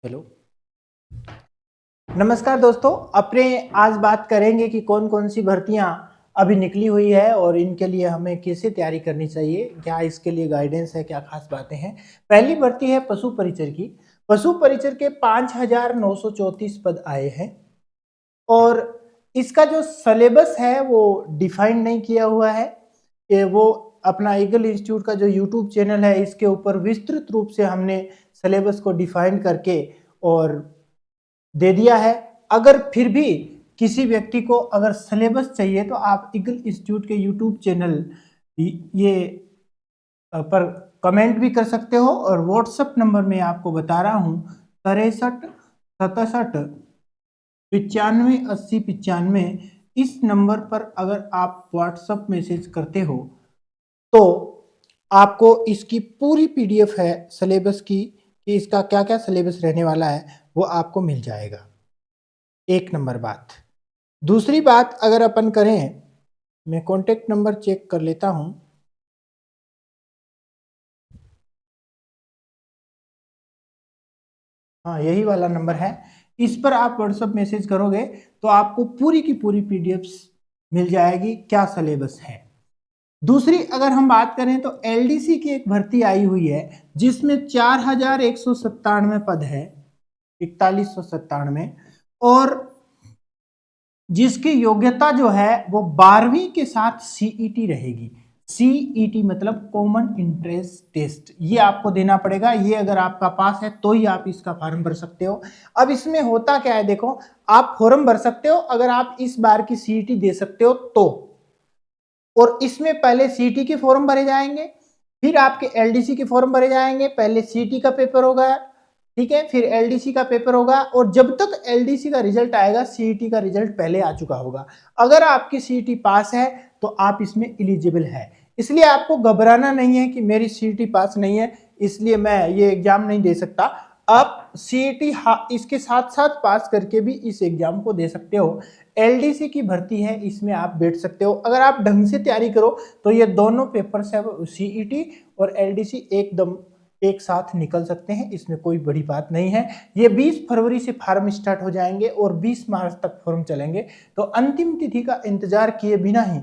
Hello. नमस्कार दोस्तों, अपने आज बात करेंगे कि कौन कौन सी भर्तियां अभी निकली हुई है और इनके लिए हमें कैसे तैयारी करनी चाहिए, क्या इसके लिए गाइडेंस है, क्या खास बातें हैं। पहली भर्ती है पशु परिचर की। पशु परिचर के 5,934 पद आए हैं और इसका जो सिलेबस है वो डिफाइन नहीं किया हुआ है। ये वो अपना ईगल इंस्टीट्यूट का जो यूट्यूब चैनल है इसके ऊपर विस्तृत रूप से हमने सिलेबस को डिफाइन करके और दे दिया है। अगर फिर भी किसी व्यक्ति को अगर सिलेबस चाहिए तो आप ईगल इंस्टीट्यूट के यूट्यूब चैनल ये पर कमेंट भी कर सकते हो और व्हाट्सएप नंबर में आपको बता रहा हूँ 63 67 95 80 95। इस नंबर पर अगर आप व्हाट्सएप मैसेज करते हो तो आपको इसकी पूरी पीडीएफ है सिलेबस की कि इसका क्या क्या सिलेबस रहने वाला है वो आपको मिल जाएगा। एक नंबर बात। दूसरी बात अगर अपन करें, मैं कॉन्टेक्ट नंबर चेक कर लेता हूं। हाँ, यही वाला नंबर है। इस पर आप व्हाट्सएप मैसेज करोगे तो आपको पूरी की पूरी पीडीएफ्स मिल जाएगी क्या सिलेबस है। दूसरी अगर हम बात करें तो एलडीसी की एक भर्ती आई हुई है जिसमें 4,197 पद है, 4197, और जिसकी योग्यता जो है वो 12वीं के साथ सीईटी रहेगी। सीईटी मतलब कॉमन इंट्रेंस टेस्ट, ये आपको देना पड़ेगा। ये अगर आपका पास है तो ही आप इसका फॉर्म भर सकते हो। अब इसमें होता क्या है, देखो, आप फॉर्म भर सकते हो अगर आप इस बार की सीईटी दे सकते हो तो, और इसमें पहले सीईटी के फॉर्म भरे जाएंगे, फिर आपके एलडीसी के फॉर्म भरे जाएंगे। पहले सीईटी का पेपर होगा, ठीक है, फिर एलडीसी का पेपर होगा, और जब तक एलडीसी का रिजल्ट आएगा सीईटी का रिजल्ट पहले आ चुका होगा। अगर आपकी सीईटी पास है तो आप इसमें एलिजिबल है। इसलिए आपको घबराना नहीं है कि मेरी सीईटी पास नहीं है इसलिए मैं ये एग्जाम नहीं दे सकता। आप सीईटी इसके साथ साथ पास करके भी इस एग्जाम को दे सकते हो। एलडीसी की भर्ती है, इसमें आप बैठ सकते हो। अगर आप ढंग से तैयारी करो तो ये दोनों पेपर से सीईटी और एलडीसी एकदम एक साथ निकल सकते हैं, इसमें कोई बड़ी बात नहीं है। ये 20 फरवरी से फॉर्म स्टार्ट हो जाएंगे और 20 मार्च तक फॉर्म चलेंगे, तो अंतिम तिथि का इंतजार किए बिना ही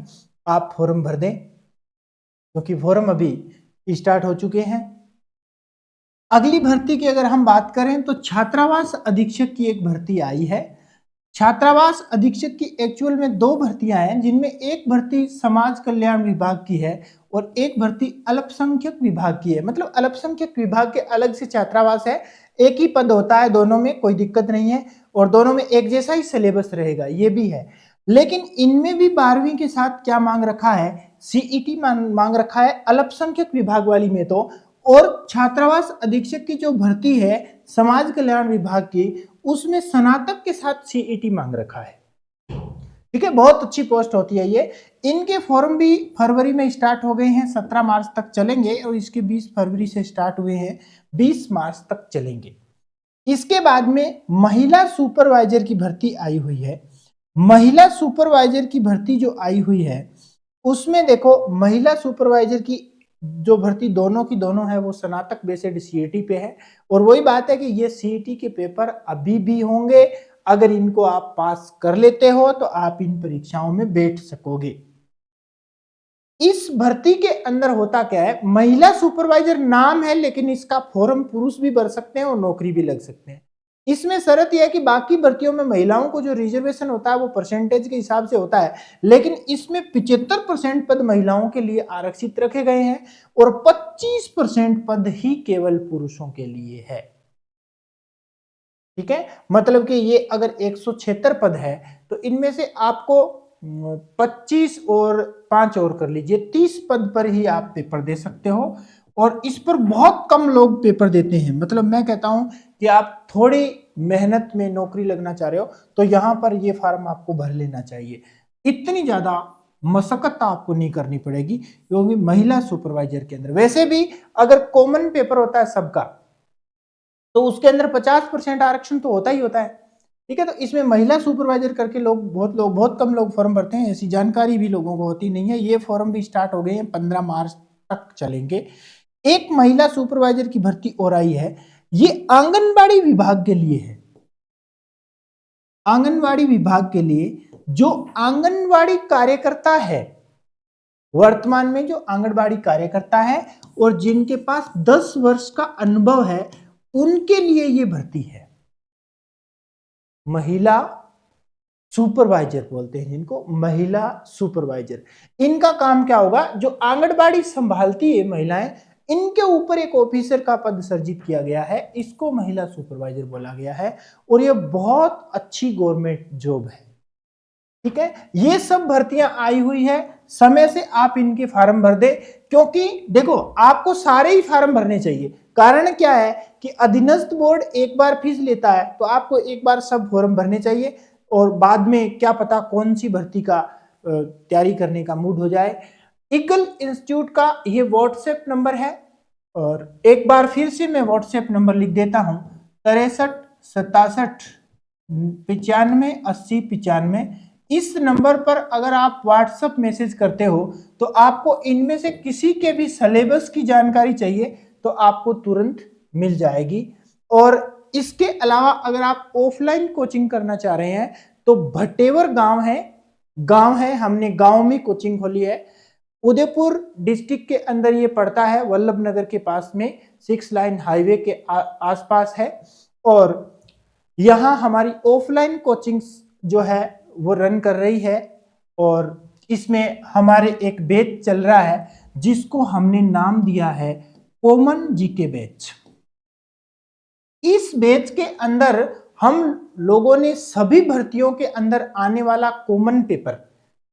आप फॉर्म भर दें क्योंकि फॉर्म अभी स्टार्ट हो चुके हैं। अगली भर्ती की अगर हम बात करें तो छात्रावास अधीक्षक की एक भर्ती आई है। छात्रावास अधीक्षक की एक्चुअल में दो भर्तियां हैं जिनमें एक भर्ती समाज कल्याण विभाग की है और एक भर्ती अल्पसंख्यक विभाग की है। मतलब अल्पसंख्यक विभाग के अलग से छात्रावास है, एक ही पद होता है दोनों में, कोई दिक्कत नहीं है, और दोनों में एक जैसा ही सिलेबस रहेगा, ये भी है। लेकिन इनमें भी 12वीं के साथ क्या मांग रखा है, सीईटी मांग रखा है अल्पसंख्यक विभाग वाली में तो। और छात्रावास अधीक्षक की जो भर्ती है समाज कल्याण विभाग की, उसमें स्नातक के साथ सीईटी मांग रखा है। ठीक है, बहुत अच्छी पोस्ट होती है ये। इनके फॉर्म भी फरवरी में स्टार्ट हो गए हैं, 17 मार्च तक चलेंगे, और इसके 20 फरवरी से स्टार्ट हुए हैं, 20 मार्च तक चलेंगे। इसके बाद में महिला सुपरवाइजर की भर्ती आई हुई है। महिला सुपरवाइजर की भर्ती जो आई हुई है उसमें देखो, महिला सुपरवाइजर की जो भर्ती दोनों की दोनों है वो स्नातक बेस्ड सीईटी पे है, और वही बात है कि ये सीईटी के पेपर अभी भी होंगे। अगर इनको आप पास कर लेते हो तो आप इन परीक्षाओं में बैठ सकोगे। इस भर्ती के अंदर होता क्या है, महिला सुपरवाइजर नाम है लेकिन इसका फॉर्म पुरुष भी भर सकते हैं और नौकरी भी लग सकते हैं। इसमें शर्त यह है कि बाकी भर्तियों में महिलाओं को जो रिजर्वेशन होता है वो परसेंटेज के हिसाब से होता है, लेकिन इसमें 75% पद महिलाओं के लिए आरक्षित रखे गए हैं और 25% पद ही केवल पुरुषों के लिए है। ठीक है, मतलब कि ये अगर 176 पद है तो इनमें से आपको 25 और 5 और कर लीजिए, 30 पद पर ही आप पेपर दे सकते हो, और इस पर बहुत कम लोग पेपर देते हैं। मतलब मैं कहता हूं कि आप थोड़ी मेहनत में नौकरी लगना चाह रहे हो तो यहां पर ये फॉर्म आपको भर लेना चाहिए। इतनी ज्यादा मशक्कत आपको नहीं करनी पड़ेगी क्योंकि महिला सुपरवाइजर के अंदर वैसे भी अगर कॉमन पेपर होता है सबका तो उसके अंदर 50% आरक्षण तो होता ही होता है। ठीक है, तो इसमें महिला सुपरवाइजर करके बहुत कम लोग फॉर्म भरते हैं, ऐसी जानकारी भी लोगों को होती नहीं है। ये फॉर्म भी स्टार्ट हो गए हैं, 15 मार्च तक चलेंगे। एक महिला सुपरवाइजर की भर्ती और आई है, ये आंगनबाड़ी विभाग के लिए है। आंगनबाड़ी विभाग के लिए जो आंगनबाड़ी कार्यकर्ता है, वर्तमान में जो आंगनबाड़ी कार्यकर्ता है और जिनके पास 10 वर्ष का अनुभव है, उनके लिए ये भर्ती है। महिला सुपरवाइजर बोलते हैं जिनको, महिला सुपरवाइजर। इनका काम क्या होगा, जो आंगनबाड़ी संभालती है महिलाएं, इनके ऊपर एक ऑफिसर का पद सर्जित किया गया है, इसको महिला सुपरवाइजर बोला गया है। और ये बहुत अच्छी गवर्नमेंट जॉब है, ठीक है। ये सब भर्तियां आई हुई है, समय से आप इनके फार्म भर दे, क्योंकि देखो आपको सारे ही फार्म भरने चाहिए। कारण क्या है कि अधीनस्थ बोर्ड एक बार फीस लेता है, तो आपको एक बार सब फॉर्म भरने चाहिए, और बाद में क्या पता कौन सी भर्ती का तैयारी करने का मूड हो जाए। ईगल इंस्टीट्यूट का ये व्हाट्सएप नंबर है, और एक बार फिर से मैं व्हाट्सएप नंबर लिख देता हूं, 63 67 95 80 95। इस नंबर पर अगर आप व्हाट्सएप मैसेज करते हो तो आपको इनमें से किसी के भी सिलेबस की जानकारी चाहिए तो आपको तुरंत मिल जाएगी। और इसके अलावा अगर आप ऑफलाइन कोचिंग करना चाह रहे हैं तो भटेवर गांव है, हमने गांव में कोचिंग खोली है। उदयपुर डिस्ट्रिक्ट के अंदर ये पड़ता है, वल्लभ नगर के पास में, 6 लाइन हाईवे के आसपास है। और यहाँ हमारी ऑफलाइन कोचिंग जो है वो रन कर रही है, और इसमें हमारे एक बैच चल रहा है जिसको हमने नाम दिया है कॉमन जीके बैच। इस बैच के अंदर हम लोगों ने सभी भर्तियों के अंदर आने वाला कॉमन पेपर,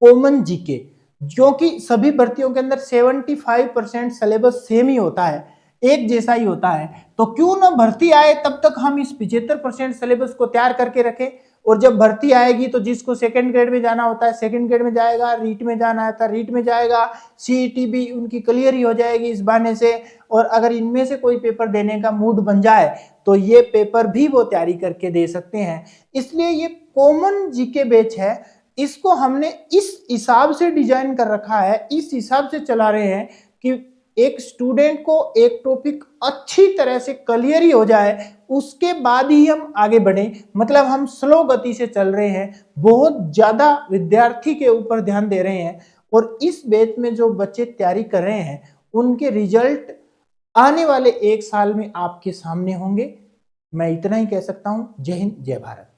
कॉमन जीके, जो कि सभी भर्तियों के अंदर 75% सिलेबस सेम ही होता है, एक जैसा ही होता है, तो क्यों ना भर्ती आए तब तक हम इस 75% सिलेबस को तैयार करके रखें। और जब भर्ती आएगी तो जिसको सेकंड ग्रेड में जाना होता है सेकंड ग्रेड में जाएगा, रीट में जाना है तो रीट में जाएगा, सीईटी भी उनकी क्लियर ही हो जाएगी इस बहाने से। और अगर इनमें से कोई पेपर देने का मूड बन जाए तो ये पेपर भी वो तैयारी करके दे सकते हैं। इसलिए ये कॉमन जीके बैच है, इसको हमने इस हिसाब से डिजाइन कर रखा है, इस हिसाब से चला रहे हैं कि एक स्टूडेंट को एक टॉपिक अच्छी तरह से क्लियर ही हो जाए, उसके बाद ही हम आगे बढ़े। मतलब हम स्लो गति से चल रहे हैं, बहुत ज्यादा विद्यार्थी के ऊपर ध्यान दे रहे हैं, और इस बैच में जो बच्चे तैयारी कर रहे हैं उनके रिजल्ट आने वाले 1 साल में आपके सामने होंगे। मैं इतना ही कह सकता हूं। जय हिंद, जय भारत।